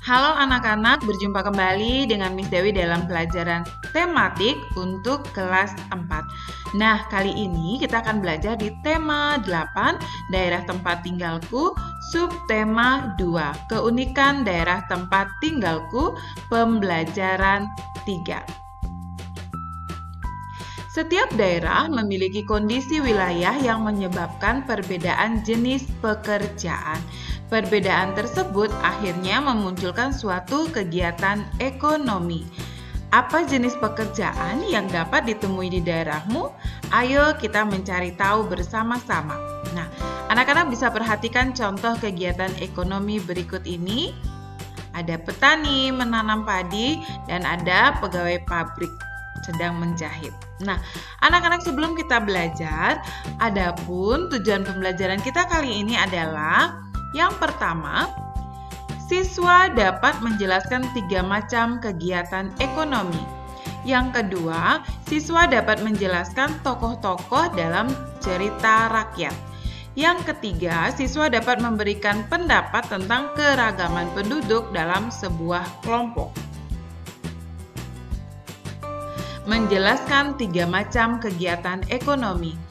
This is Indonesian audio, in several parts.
Halo anak-anak, berjumpa kembali dengan Miss Dewi dalam pelajaran tematik untuk kelas 4. Nah, kali ini kita akan belajar di tema 8, daerah tempat tinggalku, subtema 2, keunikan daerah tempat tinggalku, pembelajaran 3. Setiap daerah memiliki kondisi wilayah yang menyebabkan perbedaan jenis pekerjaan. Perbedaan tersebut akhirnya memunculkan suatu kegiatan ekonomi. Apa jenis pekerjaan yang dapat ditemui di daerahmu? Ayo kita mencari tahu bersama-sama. Nah, anak-anak bisa perhatikan contoh kegiatan ekonomi berikut ini. Ada petani menanam padi dan ada pegawai pabrik sedang menjahit. Nah, anak-anak sebelum kita belajar, adapun tujuan pembelajaran kita kali ini adalah yang pertama, siswa dapat menjelaskan 3 macam kegiatan ekonomi. Yang kedua, siswa dapat menjelaskan tokoh-tokoh dalam cerita rakyat. Yang ketiga, siswa dapat memberikan pendapat tentang keragaman penduduk dalam sebuah kelompok. Menjelaskan 3 macam kegiatan ekonomi.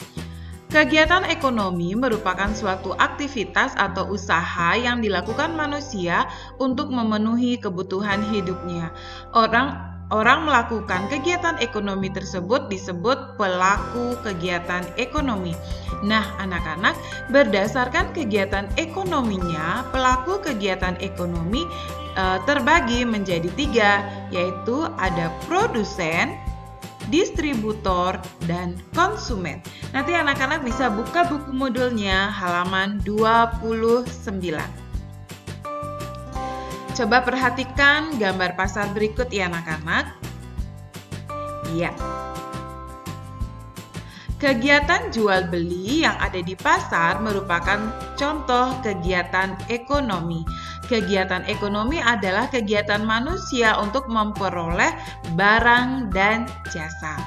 Kegiatan ekonomi merupakan suatu aktivitas atau usaha yang dilakukan manusia untuk memenuhi kebutuhan hidupnya. Orang melakukan kegiatan ekonomi tersebut disebut pelaku kegiatan ekonomi. Nah, anak-anak, berdasarkan kegiatan ekonominya, pelaku kegiatan ekonomi terbagi menjadi 3, yaitu ada produsen, distributor, dan konsumen. Nanti anak-anak bisa buka buku modulnya halaman 29. Coba perhatikan gambar pasar berikut ya anak-anak. Iya. Kegiatan jual beli yang ada di pasar merupakan contoh kegiatan ekonomi. Kegiatan ekonomi adalah kegiatan manusia untuk memperoleh barang dan jasa.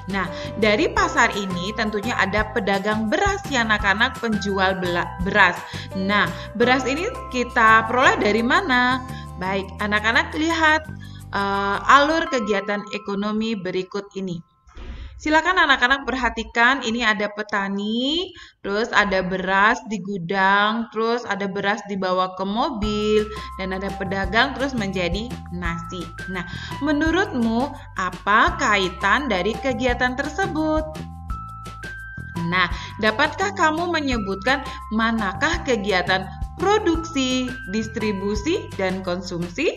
Nah, dari pasar ini tentunya ada pedagang beras ya anak-anak, penjual beras. Nah, beras ini kita peroleh dari mana? Baik, anak-anak lihat alur kegiatan ekonomi berikut ini. Silakan anak-anak perhatikan, ini ada petani, terus ada beras di gudang, terus ada beras dibawa ke mobil, dan ada pedagang terus menjadi nasi. Nah, menurutmu apa kaitan dari kegiatan tersebut? Nah, dapatkah kamu menyebutkan manakah kegiatan produksi, distribusi, dan konsumsi?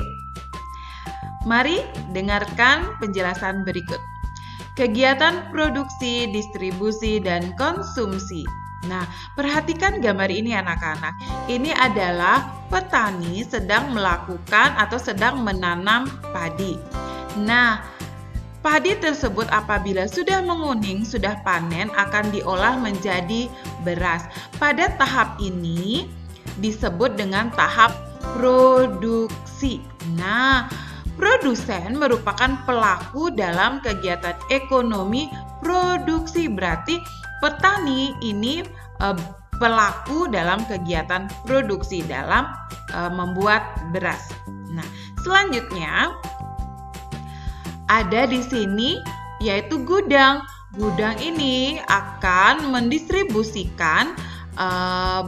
Mari dengarkan penjelasan berikut. Kegiatan produksi, distribusi, dan konsumsi. Nah, perhatikan gambar ini anak-anak. Ini adalah petani sedang melakukan atau sedang menanam padi. Nah, padi tersebut apabila sudah menguning, sudah panen, akan diolah menjadi beras. Pada tahap ini disebut dengan tahap produksi. Nah, produsen merupakan pelaku dalam kegiatan ekonomi produksi. Berarti petani ini pelaku dalam kegiatan produksi dalam membuat beras. Nah, selanjutnya ada di sini yaitu gudang. Gudang ini akan mendistribusikan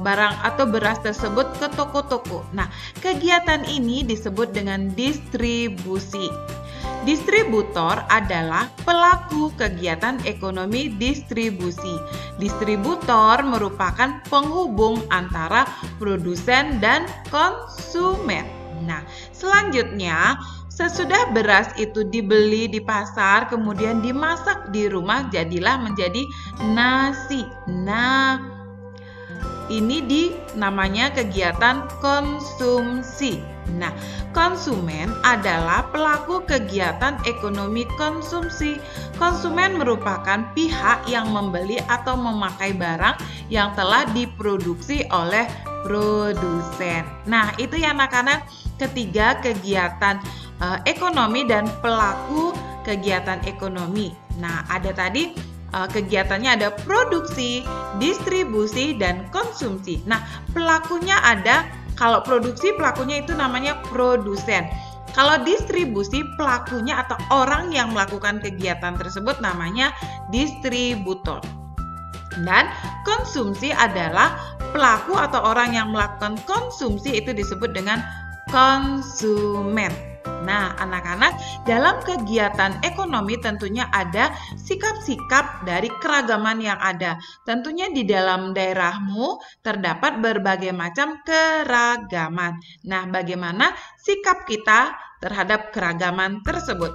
barang atau beras tersebut ke toko-toko. Nah, kegiatan ini disebut dengan distribusi. Distributor adalah pelaku kegiatan ekonomi distribusi. Distributor merupakan penghubung antara produsen dan konsumen. Nah, selanjutnya sesudah beras itu dibeli di pasar, kemudian dimasak di rumah, jadilah menjadi nasi. Nah, ini namanya kegiatan konsumsi. Nah, konsumen adalah pelaku kegiatan ekonomi konsumsi. Konsumen merupakan pihak yang membeli atau memakai barang yang telah diproduksi oleh produsen. Nah, itu ya anak-anak, ketiga kegiatan ekonomi dan pelaku kegiatan ekonomi. Nah, ada tadi kegiatannya ada produksi, distribusi, dan konsumsi. Nah, pelakunya ada Kalau produksi pelakunya itu namanya produsen. Kalau distribusi pelakunya atau orang yang melakukan kegiatan tersebut namanya distributor. Dan konsumsi adalah pelaku atau orang yang melakukan konsumsi itu disebut dengan konsumen. Nah, anak-anak, dalam kegiatan ekonomi tentunya ada sikap-sikap dari keragaman yang ada. Tentunya di dalam daerahmu terdapat berbagai macam keragaman. Nah, bagaimana sikap kita terhadap keragaman tersebut?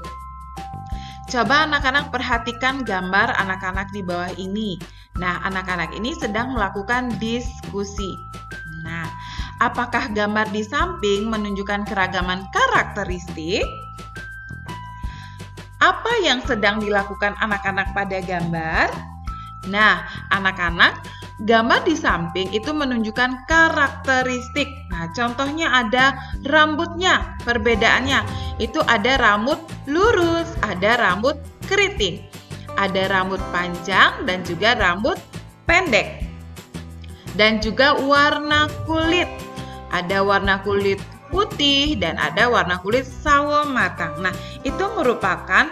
Coba anak-anak perhatikan gambar anak-anak di bawah ini. Nah, anak-anak ini sedang melakukan diskusi. Nah, apakah gambar di samping menunjukkan keragaman karakteristik? Apa yang sedang dilakukan anak-anak pada gambar? Nah, anak-anak, gambar di samping itu menunjukkan karakteristik. Nah, contohnya ada rambutnya, perbedaannya. Itu ada rambut lurus, ada rambut keriting, ada rambut panjang dan juga rambut pendek. Dan juga warna kulit. Ada warna kulit putih dan ada warna kulit sawo matang. Nah, itu merupakan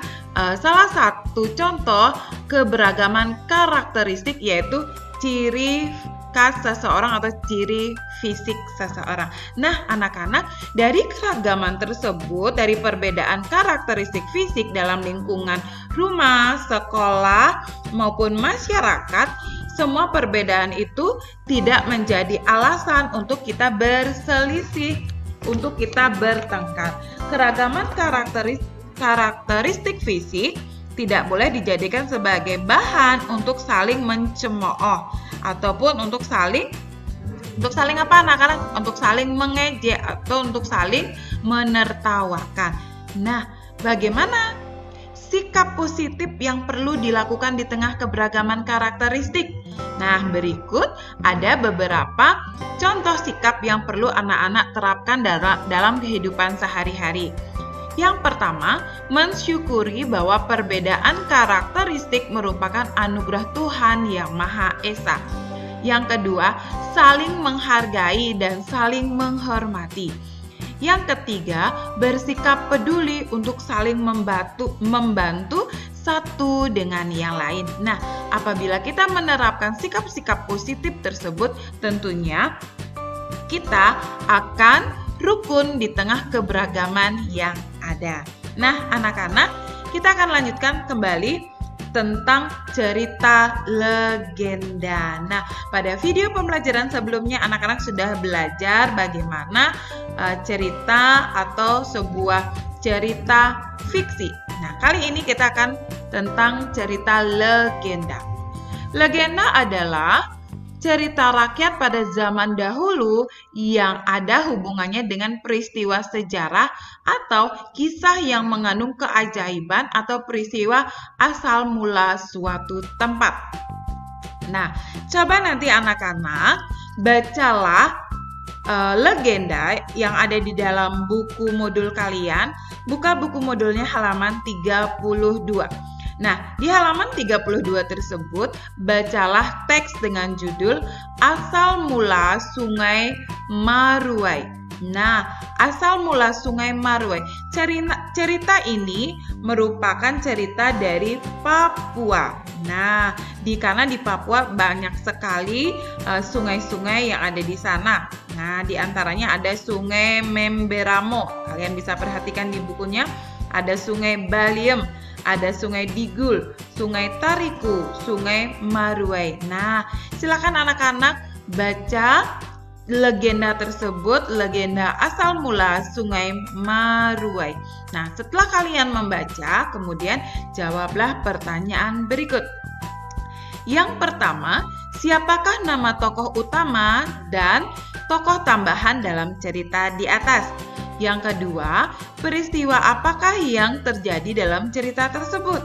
salah satu contoh keberagaman karakteristik, yaitu ciri khas seseorang atau ciri fisik seseorang. Nah, anak-anak, dari keragaman tersebut, dari perbedaan karakteristik fisik dalam lingkungan rumah, sekolah, maupun masyarakat, semua perbedaan itu tidak menjadi alasan untuk kita berselisih, untuk kita bertengkar. Keragaman karakteristik fisik tidak boleh dijadikan sebagai bahan untuk saling mencemooh ataupun untuk saling apa anak-anak? Untuk saling mengejek atau untuk saling menertawakan. Nah, bagaimana sikap positif yang perlu dilakukan di tengah keberagaman karakteristik? Nah, berikut ada beberapa contoh sikap yang perlu anak-anak terapkan dalam kehidupan sehari-hari. Yang pertama, mensyukuri bahwa perbedaan karakteristik merupakan anugerah Tuhan yang Maha Esa. Yang kedua, saling menghargai dan saling menghormati. Yang ketiga, bersikap peduli untuk saling membantu satu dengan yang lain. Nah, apabila kita menerapkan sikap-sikap positif tersebut, tentunya kita akan rukun di tengah keberagaman yang ada. Nah, anak-anak, kita akan lanjutkan kembali tentang cerita legenda. Nah, pada video pembelajaran sebelumnya anak-anak sudah belajar bagaimana cerita atau sebuah cerita fiksi. Nah, kali ini kita akan tentang cerita legenda. Legenda adalah cerita rakyat pada zaman dahulu yang ada hubungannya dengan peristiwa sejarah atau kisah yang mengandung keajaiban atau peristiwa asal mula suatu tempat. Nah, coba nanti anak-anak bacalah legenda yang ada di dalam buku modul kalian. Buka buku modulnya halaman 32. Nah, di halaman 32 tersebut, bacalah teks dengan judul Asal Mula Sungai Maruai. Nah, asal mula Sungai Maruai. Cerita ini merupakan cerita dari Papua. Nah, karena di Papua banyak sekali sungai-sungai yang ada di sana. Nah, di antaranya ada Sungai Memberamo. Kalian bisa perhatikan di bukunya. Ada Sungai Baliem, ada Sungai Digul, Sungai Tariku, Sungai Maruai. Nah, silakan anak-anak baca legenda tersebut, legenda asal mula Sungai Maruai. Nah, setelah kalian membaca, kemudian jawablah pertanyaan berikut. Yang pertama, siapakah nama tokoh utama dan tokoh tambahan dalam cerita di atas? Yang kedua, peristiwa apakah yang terjadi dalam cerita tersebut?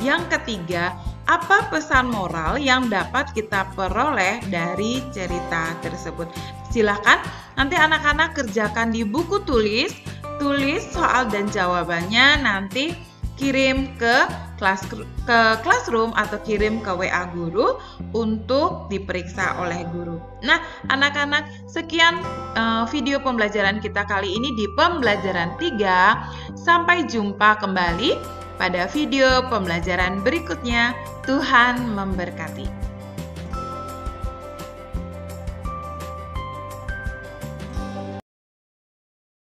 Yang ketiga, apa pesan moral yang dapat kita peroleh dari cerita tersebut? Silahkan nanti anak-anak kerjakan di buku tulis soal dan jawabannya, nanti kirim ke ke Classroom atau kirim ke WA guru untuk diperiksa oleh guru. Nah, anak-anak, sekian video pembelajaran kita kali ini di pembelajaran 3. Sampai jumpa kembali pada video pembelajaran berikutnya. Tuhan memberkati.